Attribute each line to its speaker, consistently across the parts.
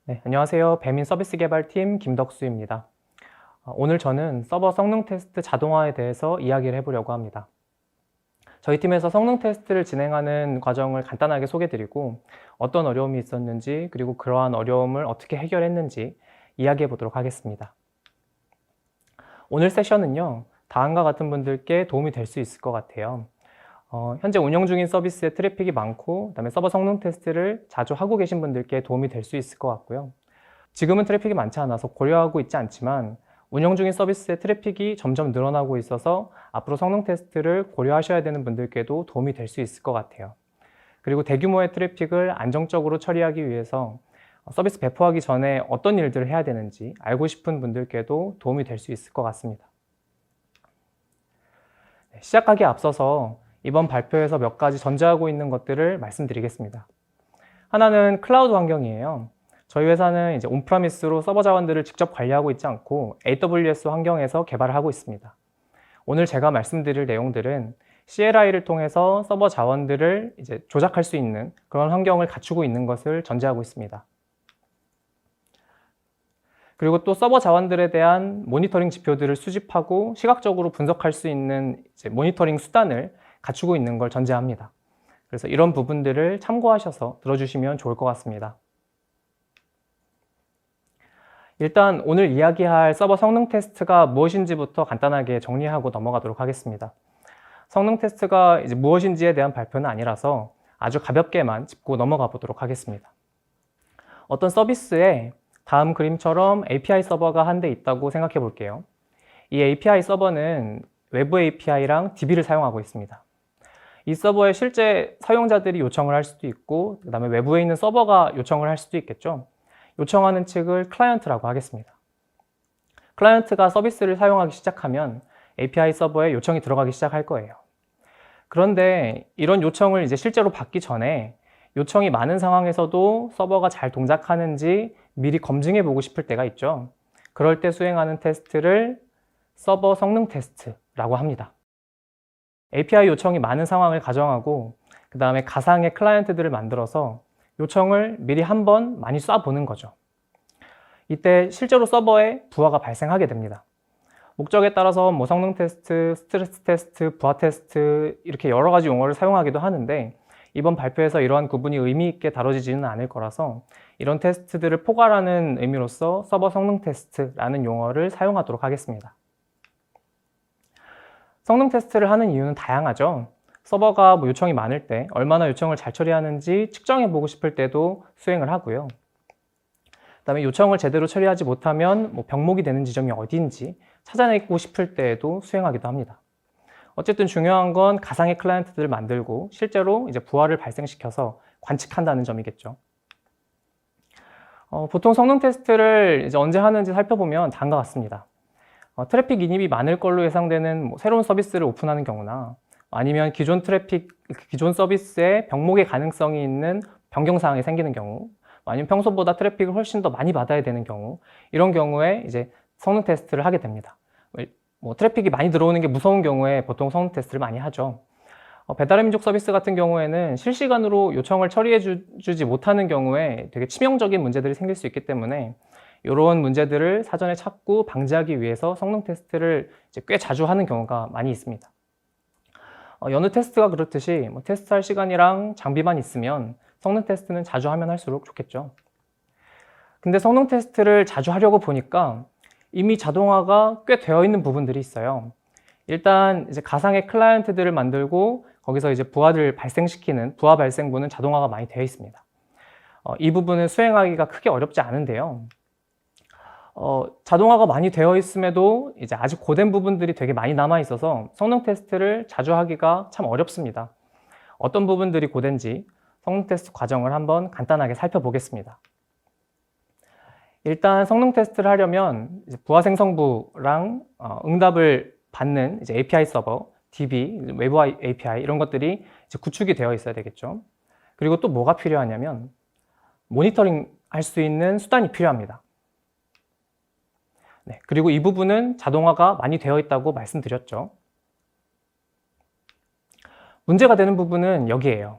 Speaker 1: 네, 안녕하세요. 배민 서비스 개발팀 김덕수입니다. 오늘 저는 서버 성능 테스트 자동화에 대해서 이야기를 해보려고 합니다. 저희 팀에서 성능 테스트를 진행하는 과정을 간단하게 소개드리고 어떤 어려움이 있었는지 그리고 그러한 어려움을 어떻게 해결했는지 이야기해 보도록 하겠습니다. 오늘 세션은요, 다음과 같은 분들께 도움이 될 수 있을 것 같아요. 현재 운영 중인 서비스에 트래픽이 많고 그다음에 서버 성능 테스트를 자주 하고 계신 분들께 도움이 될 수 있을 것 같고요. 지금은 트래픽이 많지 않아서 고려하고 있지 않지만 운영 중인 서비스의 트래픽이 점점 늘어나고 있어서 앞으로 성능 테스트를 고려하셔야 되는 분들께도 도움이 될 수 있을 것 같아요. 그리고 대규모의 트래픽을 안정적으로 처리하기 위해서 서비스 배포하기 전에 어떤 일들을 해야 되는지 알고 싶은 분들께도 도움이 될 수 있을 것 같습니다. 시작하기에 앞서서 이번 발표에서 몇 가지 전제하고 있는 것들을 말씀드리겠습니다. 하나는 클라우드 환경이에요. 저희 회사는 이제 온프라미스로 서버 자원들을 직접 관리하고 있지 않고 AWS 환경에서 개발을 하고 있습니다. 오늘 제가 말씀드릴 내용들은 CLI를 통해서 서버 자원들을 이제 조작할 수 있는 그런 환경을 갖추고 있는 것을 전제하고 있습니다. 그리고 또 서버 자원들에 대한 모니터링 지표들을 수집하고 시각적으로 분석할 수 있는 이제 모니터링 수단을 갖추고 있는 걸 전제합니다. 그래서 이런 부분들을 참고하셔서 들어주시면 좋을 것 같습니다. 일단 오늘 이야기할 서버 성능 테스트가 무엇인지부터 간단하게 정리하고 넘어가도록 하겠습니다. 성능 테스트가 이제 무엇인지에 대한 발표는 아니라서 아주 가볍게만 짚고 넘어가 보도록 하겠습니다. 어떤 서비스에 다음 그림처럼 API 서버가 한 대 있다고 생각해 볼게요. 이 API 서버는 외부 API랑 DB를 사용하고 있습니다. 이 서버에 실제 사용자들이 요청을 할 수도 있고 그 다음에 외부에 있는 서버가 요청을 할 수도 있겠죠. 요청하는 측을 클라이언트라고 하겠습니다. 클라이언트가 서비스를 사용하기 시작하면 API 서버에 요청이 들어가기 시작할 거예요. 그런데 이런 요청을 이제 실제로 받기 전에 요청이 많은 상황에서도 서버가 잘 동작하는지 미리 검증해 보고 싶을 때가 있죠. 그럴 때 수행하는 테스트를 서버 성능 테스트라고 합니다. API 요청이 많은 상황을 가정하고 그 다음에 가상의 클라이언트들을 만들어서 요청을 미리 한번 많이 쏴보는 거죠. 이때 실제로 서버에 부하가 발생하게 됩니다. 목적에 따라서 뭐 성능 테스트, 스트레스 테스트, 부하 테스트 이렇게 여러 가지 용어를 사용하기도 하는데 이번 발표에서 이러한 구분이 의미 있게 다뤄지지는 않을 거라서 이런 테스트들을 포괄하는 의미로서 서버 성능 테스트라는 용어를 사용하도록 하겠습니다. 성능 테스트를 하는 이유는 다양하죠. 서버가 뭐 요청이 많을 때 얼마나 요청을 잘 처리하는지 측정해 보고 싶을 때도 수행을 하고요. 그다음에 요청을 제대로 처리하지 못하면 뭐 병목이 되는 지점이 어디인지 찾아내고 싶을 때에도 수행하기도 합니다. 어쨌든 중요한 건 가상의 클라이언트들을 만들고 실제로 이제 부하를 발생시켜서 관측한다는 점이겠죠. 보통 성능 테스트를 이제 언제 하는지 살펴보면 다음과 같습니다. 트래픽 인입이 많을 걸로 예상되는 뭐 새로운 서비스를 오픈하는 경우나 아니면 기존 서비스에 병목의 가능성이 있는 변경 사항이 생기는 경우, 아니면 평소보다 트래픽을 훨씬 더 많이 받아야 되는 경우, 이런 경우에 이제 성능 테스트를 하게 됩니다. 뭐 트래픽이 많이 들어오는 게 무서운 경우에 보통 성능 테스트를 많이 하죠. 배달의 민족 서비스 같은 경우에는 실시간으로 요청을 처리해 주지 못하는 경우에 되게 치명적인 문제들이 생길 수 있기 때문에 이런 문제들을 사전에 찾고 방지하기 위해서 성능 테스트를 이제 꽤 자주 하는 경우가 많이 있습니다. 여느 테스트가 그렇듯이 뭐 테스트할 시간이랑 장비만 있으면 성능 테스트는 자주 하면 할수록 좋겠죠. 근데 성능 테스트를 자주 하려고 보니까 이미 자동화가 꽤 되어 있는 부분들이 있어요. 일단 이제 가상의 클라이언트들을 만들고 거기서 이제 부하를 발생시키는 부하 발생부는 자동화가 많이 되어 있습니다. 이 부분은 수행하기가 크게 어렵지 않은데요. 자동화가 많이 되어 있음에도 이제 아직 고된 부분들이 되게 많이 남아 있어서 성능 테스트를 자주 하기가 참 어렵습니다. 어떤 부분들이 고된지 성능 테스트 과정을 한번 간단하게 살펴보겠습니다. 일단 성능 테스트를 하려면 이제 부하 생성부랑 응답을 받는 이제 API 서버, DB, 외부 API 이런 것들이 이제 구축이 되어 있어야 되겠죠. 그리고 또 뭐가 필요하냐면 모니터링 할 수 있는 수단이 필요합니다. 네, 그리고 이 부분은 자동화가 많이 되어 있다고 말씀드렸죠. 문제가 되는 부분은 여기에요.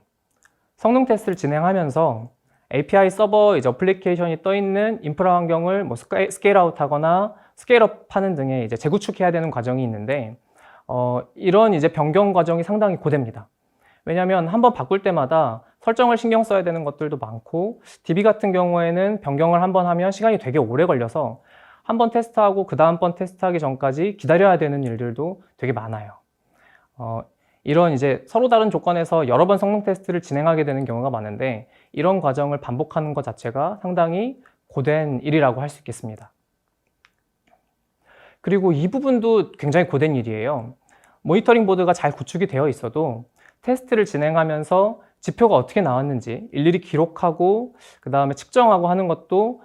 Speaker 1: 성능 테스트를 진행하면서 API 서버 이제 어플리케이션이 떠 있는 인프라 환경을 뭐 스케일 아웃하거나 스케일업 하는 등의 이제 재구축해야 되는 과정이 있는데, 이런 이제 변경 과정이 상당히 고됩니다. 왜냐하면 한번 바꿀 때마다 설정을 신경 써야 되는 것들도 많고, DB 같은 경우에는 변경을 한번 하면 시간이 되게 오래 걸려서 한 번 테스트하고 그 다음번 테스트하기 전까지 기다려야 되는 일들도 되게 많아요. 이런 이제 서로 다른 조건에서 여러 번 성능 테스트를 진행하게 되는 경우가 많은데, 이런 과정을 반복하는 것 자체가 상당히 고된 일이라고 할 수 있겠습니다. 그리고 이 부분도 굉장히 고된 일이에요. 모니터링 보드가 잘 구축이 되어 있어도 테스트를 진행하면서 지표가 어떻게 나왔는지 일일이 기록하고 그 다음에 측정하고 하는 것도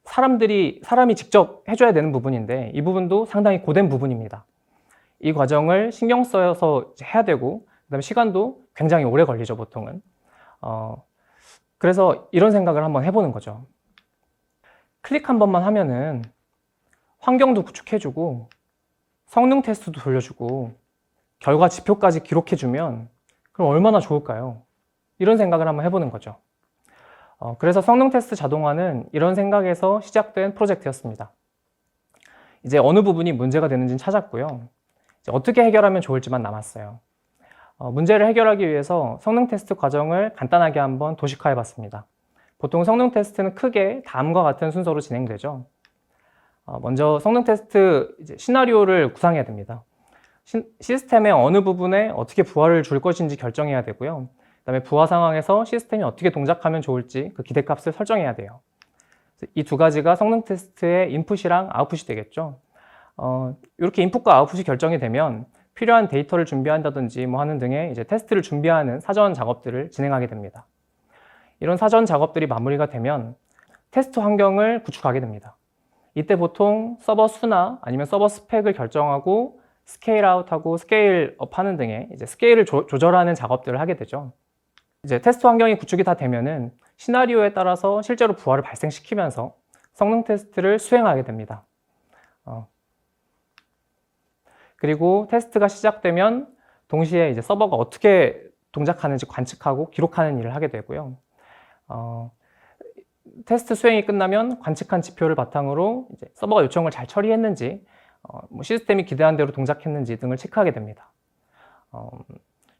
Speaker 1: 사람이 직접 해줘야 되는 부분인데, 이 부분도 상당히 고된 부분입니다. 이 과정을 신경 써서 해야 되고, 그 다음에 시간도 굉장히 오래 걸리죠, 보통은. 그래서 이런 생각을 한번 해보는 거죠. 클릭 한 번만 하면은 환경도 구축해주고 성능 테스트도 돌려주고 결과 지표까지 기록해주면 그럼 얼마나 좋을까요? 이런 생각을 한번 해보는 거죠. 그래서 성능 테스트 자동화는 이런 생각에서 시작된 프로젝트였습니다. 이제 어느 부분이 문제가 되는지는 찾았고요. 이제 어떻게 해결하면 좋을지만 남았어요. 문제를 해결하기 위해서 성능 테스트 과정을 간단하게 한번 도식화해 봤습니다. 보통 성능 테스트는 크게 다음과 같은 순서로 진행되죠. 먼저 성능 테스트 시나리오를 구상해야 됩니다. 시스템의 어느 부분에 어떻게 부하를 줄 것인지 결정해야 되고요. 그다음에 부하 상황에서 시스템이 어떻게 동작하면 좋을지 그 기대값을 설정해야 돼요. 이 두 가지가 성능 테스트의 인풋이랑 아웃풋이 되겠죠. 이렇게 인풋과 아웃풋이 결정이 되면 필요한 데이터를 준비한다든지 뭐 하는 등의 이제 테스트를 준비하는 사전 작업들을 진행하게 됩니다. 이런 사전 작업들이 마무리가 되면 테스트 환경을 구축하게 됩니다. 이때 보통 서버 수나 아니면 서버 스펙을 결정하고 스케일 아웃하고 스케일 업 하는 등의 이제 스케일을 조절하는 작업들을 하게 되죠. 이제 테스트 환경이 구축이 다 되면은 시나리오에 따라서 실제로 부하를 발생시키면서 성능 테스트를 수행하게 됩니다. 그리고 테스트가 시작되면 동시에 이제 서버가 어떻게 동작하는지 관측하고 기록하는 일을 하게 되고요. 테스트 수행이 끝나면 관측한 지표를 바탕으로 이제 서버가 요청을 잘 처리했는지, 뭐 시스템이 기대한 대로 동작했는지 등을 체크하게 됩니다.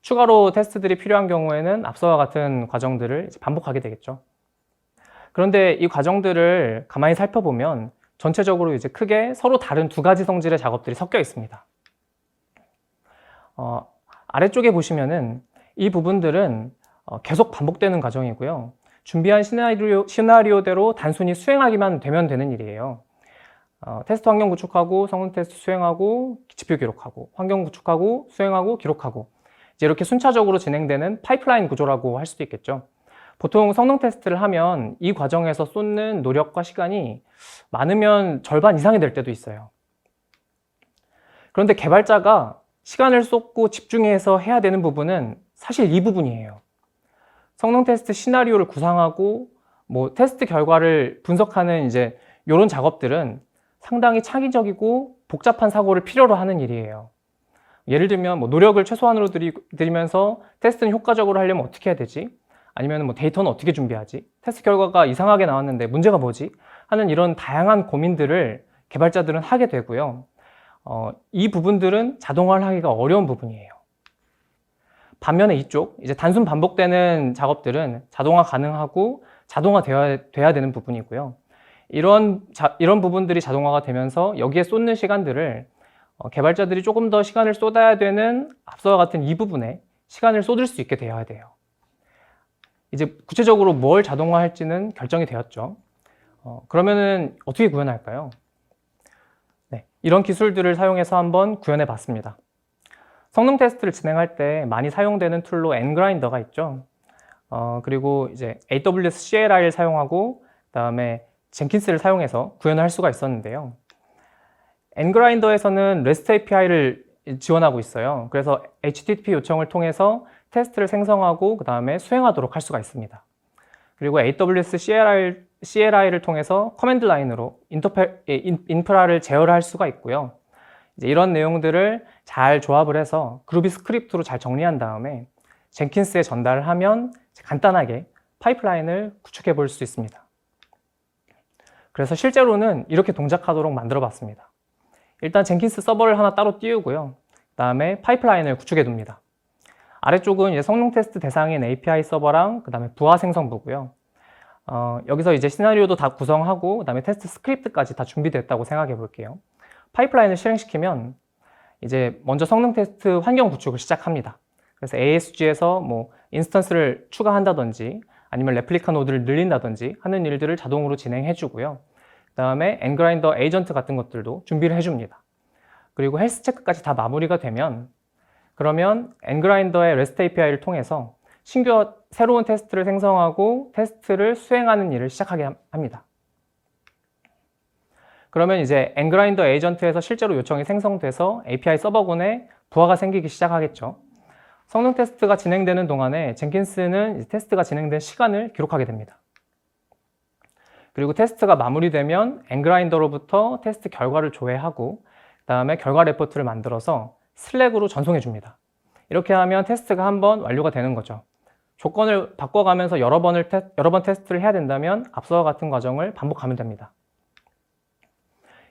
Speaker 1: 추가로 테스트들이 필요한 경우에는 앞서와 같은 과정들을 이제 반복하게 되겠죠. 그런데 이 과정들을 가만히 살펴보면 전체적으로 이제 크게 서로 다른 두 가지 성질의 작업들이 섞여 있습니다. 아래쪽에 보시면은 이 부분들은 계속 반복되는 과정이고요. 준비한 시나리오대로 단순히 수행하기만 되면 되는 일이에요. 테스트 환경 구축하고 성능 테스트 수행하고 지표 기록하고 환경 구축하고 수행하고 기록하고 이제 이렇게 순차적으로 진행되는 파이프라인 구조라고 할 수도 있겠죠. 보통 성능 테스트를 하면 이 과정에서 쏟는 노력과 시간이 많으면 절반 이상이 될 때도 있어요. 그런데 개발자가 시간을 쏟고 집중해서 해야 되는 부분은 사실 이 부분이에요. 성능 테스트 시나리오를 구상하고 뭐 테스트 결과를 분석하는 이제 이런 작업들은 상당히 창의적이고 복잡한 사고를 필요로 하는 일이에요. 예를 들면 뭐 노력을 최소한으로 들이면서 테스트는 효과적으로 하려면 어떻게 해야 되지? 아니면 뭐 데이터는 어떻게 준비하지? 테스트 결과가 이상하게 나왔는데 문제가 뭐지? 하는 이런 다양한 고민들을 개발자들은 하게 되고요. 이 부분들은 자동화를 하기가 어려운 부분이에요. 반면에 이쪽 이제 단순 반복되는 작업들은 자동화 가능하고 자동화 돼야 되는 부분이고요. 이런 부분들이 자동화가 되면서 여기에 쏟는 시간들을 개발자들이 조금 더 시간을 쏟아야 되는 앞서와 같은 이 부분에 시간을 쏟을 수 있게 되어야 돼요. 이제 구체적으로 뭘 자동화할지는 결정이 되었죠. 그러면은 어떻게 구현할까요? 네, 이런 기술들을 사용해서 한번 구현해 봤습니다. 성능 테스트를 진행할 때 많이 사용되는 툴로 ngrind가 있죠. 그리고 이제 AWS CLI를 사용하고 그다음에 젠킨스를 사용해서 구현을 할 수가 있었는데요. ngrinder에서는 REST API를 지원하고 있어요. 그래서 HTTP 요청을 통해서 테스트를 생성하고 그 다음에 수행하도록 할 수가 있습니다. 그리고 AWS CLI를 통해서 커맨드 라인으로 인프라를 제어할 수가 있고요. 이제 이런 내용들을 잘 조합을 해서 그루비 스크립트로 잘 정리한 다음에 젠킨스에 전달을 하면 간단하게 파이프라인을 구축해 볼 수 있습니다. 그래서 실제로는 이렇게 동작하도록 만들어 봤습니다. 일단 젠킨스 서버를 하나 따로 띄우고요. 그 다음에 파이프라인을 구축해 둡니다. 아래쪽은 이제 성능 테스트 대상인 API 서버랑 그 다음에 부하 생성부고요. 여기서 이제 시나리오도 다 구성하고 그 다음에 테스트 스크립트까지 다 준비됐다고 생각해 볼게요. 파이프라인을 실행시키면 이제 먼저 성능 테스트 환경 구축을 시작합니다. 그래서 ASG에서 뭐 인스턴스를 추가한다든지 아니면 레플리카 노드를 늘린다든지 하는 일들을 자동으로 진행해 주고요. 그 다음에 엔그라인더 에이전트 같은 것들도 준비를 해줍니다. 그리고 헬스 체크까지 다 마무리가 되면 그러면 엔그라인더의 REST API를 통해서 신규 새로운 테스트를 생성하고 테스트를 수행하는 일을 시작하게 합니다. 그러면 이제 엔그라인더 에이전트에서 실제로 요청이 생성돼서 API 서버군에 부하가 생기기 시작하겠죠. 성능 테스트가 진행되는 동안에 젠킨스는 테스트가 진행된 시간을 기록하게 됩니다. 그리고 테스트가 마무리되면 엔그라인더로부터 테스트 결과를 조회하고 그 다음에 결과 레포트를 만들어서 슬랙으로 전송해 줍니다. 이렇게 하면 테스트가 한번 완료가 되는 거죠. 조건을 바꿔가면서 여러 번 테스트를 해야 된다면 앞서와 같은 과정을 반복하면 됩니다.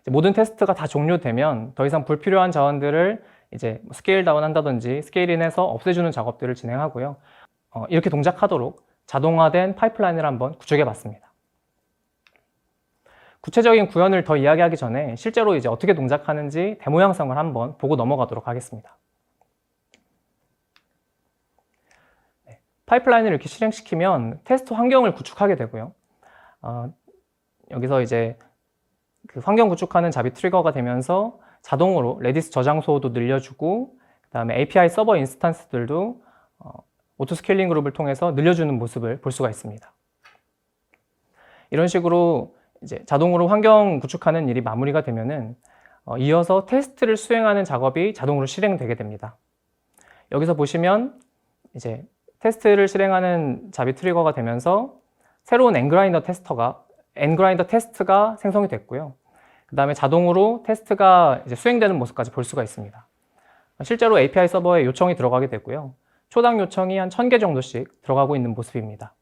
Speaker 1: 모든 테스트가 다 종료되면 더 이상 불필요한 자원들을 이제 스케일 다운 한다든지 스케일인해서 없애주는 작업들을 진행하고요. 이렇게 동작하도록 자동화된 파이프라인을 한번 구축해 봤습니다. 구체적인 구현을 더 이야기하기 전에 실제로 이제 어떻게 동작하는지 데모 영상을 한번 보고 넘어가도록 하겠습니다. 파이프라인을 이렇게 실행시키면 테스트 환경을 구축하게 되고요. 여기서 이제 그 환경 구축하는 잡이 트리거가 되면서 자동으로 레디스 저장소도 늘려주고 그 다음에 API 서버 인스턴스들도 오토 스케일링 그룹을 통해서 늘려주는 모습을 볼 수가 있습니다. 이런 식으로 이제 자동으로 환경 구축하는 일이 마무리가 되면은 이어서 테스트를 수행하는 작업이 자동으로 실행되게 됩니다. 여기서 보시면 이제 테스트를 실행하는 잡이 트리거가 되면서 새로운 엔그라인더 테스트가 생성이 됐고요. 그 다음에 자동으로 테스트가 이제 수행되는 모습까지 볼 수가 있습니다. 실제로 API 서버에 요청이 들어가게 되고요. 초당 요청이 한 1000개 정도씩 들어가고 있는 모습입니다.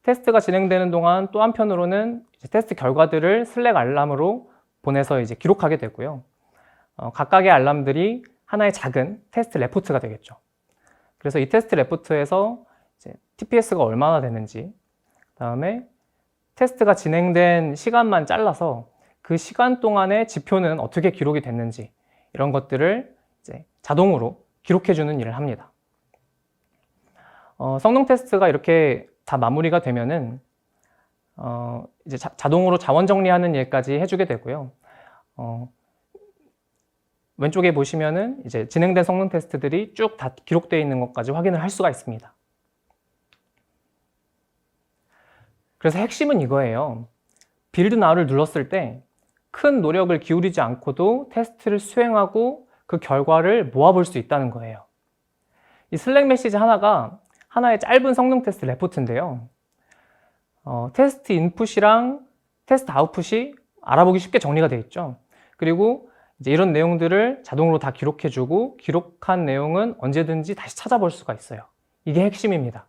Speaker 1: 테스트가 진행되는 동안 또 한편으로는 이제 테스트 결과들을 슬랙 알람으로 보내서 이제 기록하게 되고요. 각각의 알람들이 하나의 작은 테스트 레포트가 되겠죠. 그래서 이 테스트 레포트에서 이제 TPS가 얼마나 되는지, 그다음에 테스트가 진행된 시간만 잘라서 그 시간 동안의 지표는 어떻게 기록이 됐는지 이런 것들을 이제 자동으로 기록해주는 일을 합니다. 성능 테스트가 이렇게 다 마무리가 되면은 이제 자동으로 자원 정리하는 일까지 해주게 되고요. 왼쪽에 보시면은 이제 진행된 성능 테스트들이 쭉 다 기록되어 있는 것까지 확인을 할 수가 있습니다. 그래서 핵심은 이거예요. 빌드 now를 눌렀을 때 큰 노력을 기울이지 않고도 테스트를 수행하고 그 결과를 모아볼 수 있다는 거예요. 이 슬랙 메시지 하나가 하나의 짧은 성능 테스트 레포트인데요. 테스트 인풋이랑 테스트 아웃풋이 알아보기 쉽게 정리가 되어 있죠. 그리고 이제 이런 내용들을 자동으로 다 기록해주고 기록한 내용은 언제든지 다시 찾아볼 수가 있어요. 이게 핵심입니다.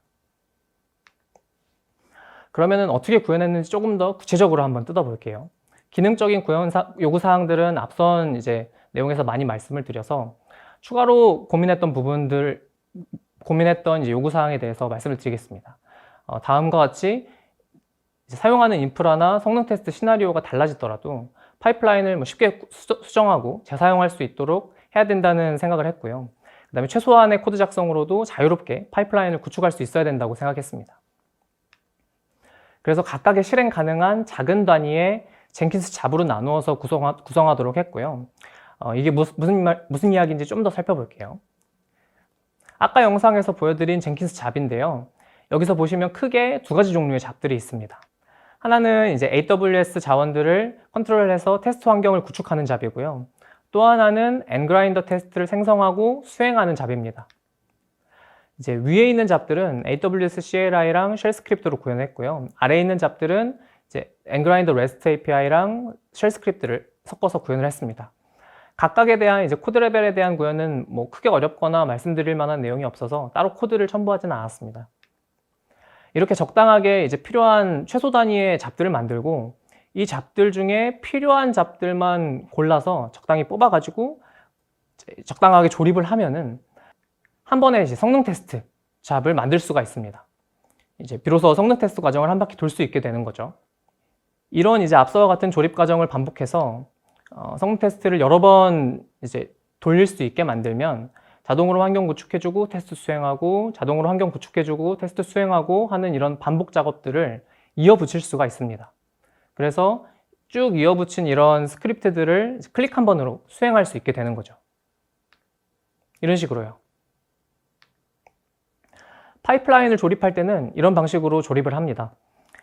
Speaker 1: 그러면은 어떻게 구현했는지 조금 더 구체적으로 한번 뜯어볼게요. 기능적인 구현 요구사항들은 앞선 이제 내용에서 많이 말씀을 드려서 추가로 고민했던 이제 요구사항에 대해서 말씀을 드리겠습니다. 다음과 같이 이제 사용하는 인프라나 성능 테스트 시나리오가 달라지더라도 파이프라인을 쉽게 수정하고 재사용할 수 있도록 해야 된다는 생각을 했고요. 그 다음에 최소한의 코드 작성으로도 자유롭게 파이프라인을 구축할 수 있어야 된다고 생각했습니다. 그래서 각각의 실행 가능한 작은 단위의 젠킨스 잡으로 나누어서 구성하도록 했고요. 이게 무슨 이야기인지 좀 더 살펴볼게요. 아까 영상에서 보여드린 젠킨스 잡인데요. 여기서 보시면 크게 두 가지 종류의 잡들이 있습니다. 하나는 이제 AWS 자원들을 컨트롤해서 테스트 환경을 구축하는 잡이고요. 또 하나는 엔그라인더 테스트를 생성하고 수행하는 잡입니다. 이제 위에 있는 잡들은 AWS CLI랑 쉘 스크립트로 구현했고요. 아래에 있는 잡들은 이제 엔그라인더 REST API랑 쉘 스크립트를 섞어서 구현을 했습니다. 각각에 대한 이제 코드 레벨에 대한 구현은 뭐 크게 어렵거나 말씀드릴 만한 내용이 없어서 따로 코드를 첨부하지는 않았습니다. 이렇게 적당하게 이제 필요한 최소 단위의 잡들을 만들고 이 잡들 중에 필요한 잡들만 골라서 적당히 뽑아가지고 적당하게 조립을 하면은 한 번에 이제 성능 테스트 잡을 만들 수가 있습니다. 이제 비로소 성능 테스트 과정을 한 바퀴 돌 수 있게 되는 거죠. 이런 이제 앞서와 같은 조립 과정을 반복해서 성능 테스트를 여러 번 이제 돌릴 수 있게 만들면 자동으로 환경 구축해주고 테스트 수행하고 자동으로 환경 구축해주고 테스트 수행하고 하는 이런 반복 작업들을 이어붙일 수가 있습니다. 그래서 쭉 이어붙인 이런 스크립트들을 클릭 한 번으로 수행할 수 있게 되는 거죠. 이런 식으로요. 파이프라인을 조립할 때는 이런 방식으로 조립을 합니다.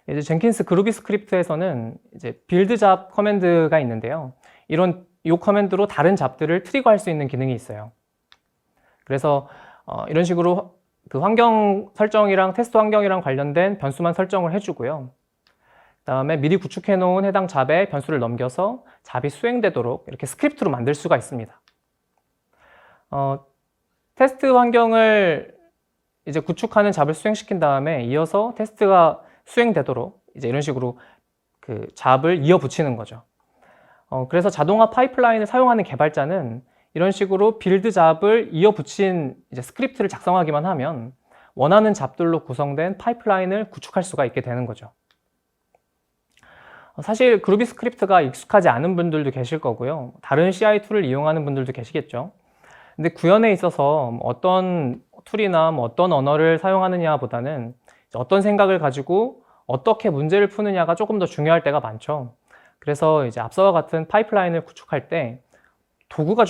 Speaker 1: 이제 젠킨스 그루비 스크립트에서는 이제 빌드 잡 커맨드가 있는데요. 이 커맨드로 다른 잡들을 트리거할 수 있는 기능이 있어요. 그래서 이런 식으로 그 환경 설정이랑 테스트 환경이랑 관련된 변수만 설정을 해주고요. 그다음에 미리 구축해 놓은 해당 잡에 변수를 넘겨서 잡이 수행되도록 이렇게 스크립트로 만들 수가 있습니다. 테스트 환경을 이제 구축하는 잡을 수행시킨 다음에 이어서 테스트가 수행되도록 이제 이런 식으로 그 잡을 이어붙이는 거죠. 그래서 자동화 파이프라인을 사용하는 개발자는 이런 식으로 빌드 잡을 이어붙인 이제 스크립트를 작성하기만 하면 원하는 잡들로 구성된 파이프라인을 구축할 수가 있게 되는 거죠. 사실 그루비 스크립트가 익숙하지 않은 분들도 계실 거고요. 다른 CI 툴을 이용하는 분들도 계시겠죠. 근데 구현에 있어서 어떤 툴이나 어떤 언어를 사용하느냐 보다는 어떤 생각을 가지고 어떻게 문제를 푸느냐가 조금 더 중요할 때가 많죠. 그래서 이제 앞서와 같은 파이프라인을 구축할 때 도구가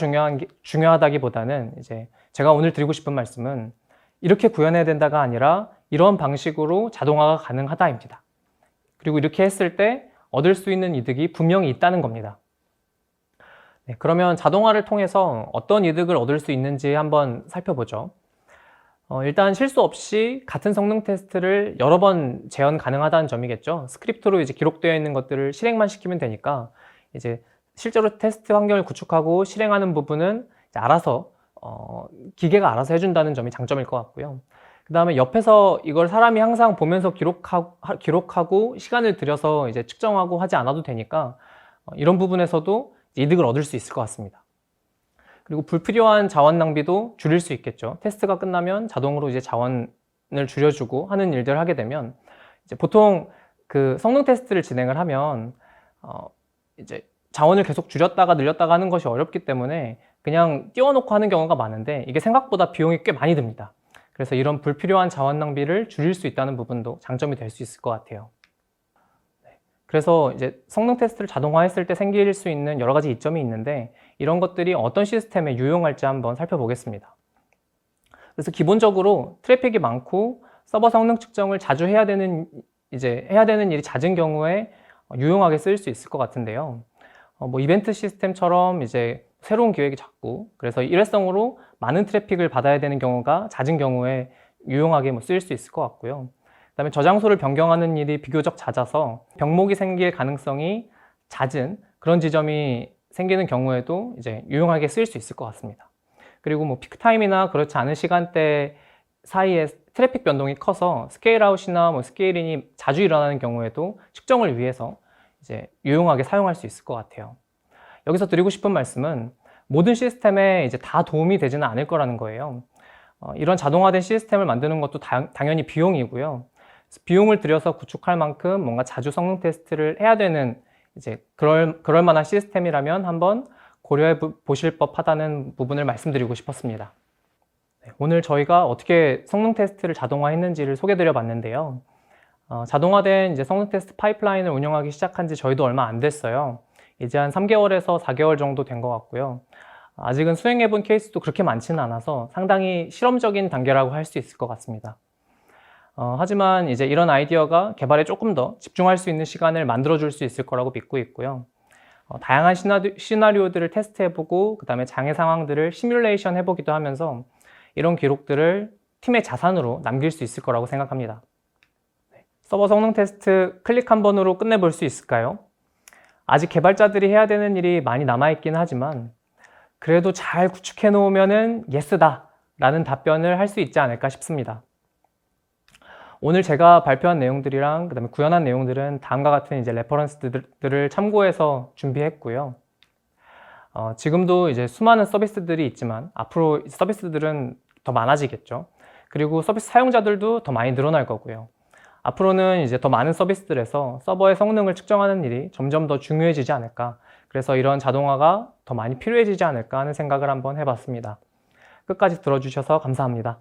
Speaker 1: 중요하다기보다는 이제 제가 오늘 드리고 싶은 말씀은 이렇게 구현해야 된다가 아니라 이런 방식으로 자동화가 가능하다입니다. 그리고 이렇게 했을 때 얻을 수 있는 이득이 분명히 있다는 겁니다. 네, 그러면 자동화를 통해서 어떤 이득을 얻을 수 있는지 한번 살펴보죠. 일단 실수 없이 같은 성능 테스트를 여러 번 재현 가능하다는 점이겠죠. 스크립트로 이제 기록되어 있는 것들을 실행만 시키면 되니까 이제 실제로 테스트 환경을 구축하고 실행하는 부분은 이제 알아서 기계가 알아서 해준다는 점이 장점일 것 같고요. 그 다음에 옆에서 이걸 사람이 항상 보면서 기록하고 시간을 들여서 이제 측정하고 하지 않아도 되니까 이런 부분에서도 이득을 얻을 수 있을 것 같습니다. 그리고 불필요한 자원 낭비도 줄일 수 있겠죠. 테스트가 끝나면 자동으로 이제 자원을 줄여주고 하는 일들을 하게 되면 이제 보통 그 성능 테스트를 진행을 하면 이제 자원을 계속 줄였다가 늘렸다가 하는 것이 어렵기 때문에 그냥 띄워놓고 하는 경우가 많은데 이게 생각보다 비용이 꽤 많이 듭니다. 그래서 이런 불필요한 자원 낭비를 줄일 수 있다는 부분도 장점이 될 수 있을 것 같아요. 그래서 이제 성능 테스트를 자동화했을 때 생길 수 있는 여러 가지 이점이 있는데 이런 것들이 어떤 시스템에 유용할지 한번 살펴보겠습니다. 그래서 기본적으로 트래픽이 많고 서버 성능 측정을 자주 해야 되는 일이 잦은 경우에 유용하게 쓰일 수 있을 것 같은데요. 이벤트 시스템처럼 이제 새로운 기획이 작고 그래서 일회성으로 많은 트래픽을 받아야 되는 경우가 잦은 경우에 유용하게 쓰일 수 있을 것 같고요. 그다음에 저장소를 변경하는 일이 비교적 잦아서 병목이 생길 가능성이 잦은 그런 지점이 생기는 경우에도 이제 유용하게 쓰일 수 있을 것 같습니다. 그리고 피크타임이나 그렇지 않은 시간대 사이에 트래픽 변동이 커서 스케일아웃이나 스케일인이 자주 일어나는 경우에도 측정을 위해서 이제 유용하게 사용할 수 있을 것 같아요. 여기서 드리고 싶은 말씀은 모든 시스템에 이제 다 도움이 되지는 않을 거라는 거예요. 이런 자동화된 시스템을 만드는 것도 당연히 비용이고요. 비용을 들여서 구축할 만큼 뭔가 자주 성능 테스트를 해야 되는 이제 그럴 만한 시스템이라면 한번 고려해 보실 법하다는 부분을 말씀드리고 싶었습니다. 네, 오늘 저희가 어떻게 성능 테스트를 자동화했는지를 소개드려 봤는데요. 자동화된 이제 성능 테스트 파이프라인을 운영하기 시작한 지 저희도 얼마 안 됐어요. 이제 한 3개월에서 4개월 정도 된 것 같고요. 아직은 수행해 본 케이스도 그렇게 많지는 않아서 상당히 실험적인 단계라고 할 수 있을 것 같습니다. 하지만 이제 이런 아이디어가 개발에 조금 더 집중할 수 있는 시간을 만들어 줄 수 있을 거라고 믿고 있고요. 다양한 시나리오들을 테스트해보고 그 다음에 장애 상황들을 시뮬레이션 해보기도 하면서 이런 기록들을 팀의 자산으로 남길 수 있을 거라고 생각합니다. 서버 성능 테스트 클릭 한 번으로 끝내볼 수 있을까요? 아직 개발자들이 해야 되는 일이 많이 남아있긴 하지만 그래도 잘 구축해 놓으면은 예스다 라는 답변을 할 수 있지 않을까 싶습니다. 오늘 제가 발표한 내용들이랑 그다음에 구현한 내용들은 다음과 같은 이제 레퍼런스들을 참고해서 준비했고요. 지금도 이제 수많은 서비스들이 있지만 앞으로 서비스들은 더 많아지겠죠. 그리고 서비스 사용자들도 더 많이 늘어날 거고요. 앞으로는 이제 더 많은 서비스들에서 서버의 성능을 측정하는 일이 점점 더 중요해지지 않을까. 그래서 이런 자동화가 더 많이 필요해지지 않을까 하는 생각을 한번 해봤습니다. 끝까지 들어주셔서 감사합니다.